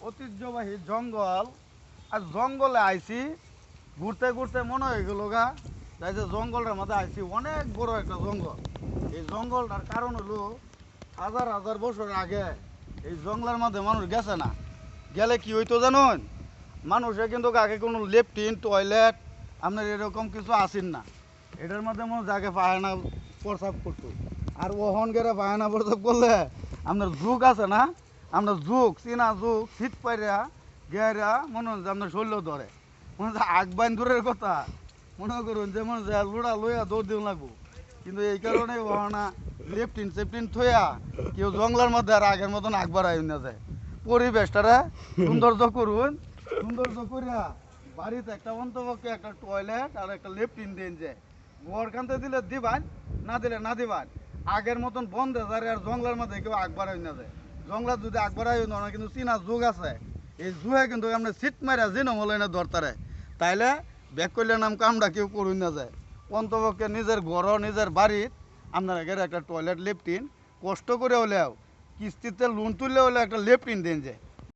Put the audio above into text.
ঐতিহ্যবাহী জঙ্গল আর জঙ্গলে আইছি ঘুরতে ঘুরতে মনে হয়ে গেল গা তাই যে জঙ্গলটার মধ্যে আইছি অনেক বড় একটা জঙ্গল। এই জঙ্গলটার কারণ হলো হাজার হাজার বছর আগে এই জঙ্গলের মধ্যে মানুষ গেছে না, গেলে কি হইতো জানুন, মানুষের কিন্তু আগে কোনো লেট্রিন টয়লেট আপনার এরকম কিছু আসেন না। এটার মধ্যে মানুষ আগে পায়না প্রসাব করতো, আর ওহন গেলে পায়না প্রসাব করলে আপনার যুগ আছে না, আপনার যুগ চীনা যুগ শীত পাইরা গেরা মনে হচ্ছে আপনার শরীর ধরে, মনে হচ্ছে আগবাইন দূরের কথা, মনে করুন যে মনে হচ্ছে লোড়া লইয়া দৌড় দিও লাগবো। কিন্তু এই কারণে ওহনা লেফটিন সেফটিন থইয়া কেউ জঙ্গলের মধ্যে আর আগের মতন আগবার আইন না যায়। পরিবেশটারে সৌন্দর্য করুন, সৌন্দর্য করিয়া বাড়িতে একটা অন্তপক্ষে একটা টয়লেট আর একটা লেফটিন দিন যে ঘর কানতে দিলে দিবান, না দিলে না দিবান। আগের মতন বন্ধে যায় আর জঙ্গলের মধ্যে কেউ আগবার আইন না যায়। জঙ্গলার যদি আগবার আইন না কিন্তু চীনা যুগ আছে, এই যুগে কিন্তু আমরা সিট মারা জিনম হলে না ধরতারে, তাইলে ব্যাক করলে নাম কামটা কেউ করুন না যায়। অন্তপক্ষে নিজের ঘর নিজের বাড়ির আপনারা একটা টয়লেট লেফটিন কষ্ট করে হলেও কিস্তিতে লোন তুললে হলে একটা লেফটিন দেন যায়।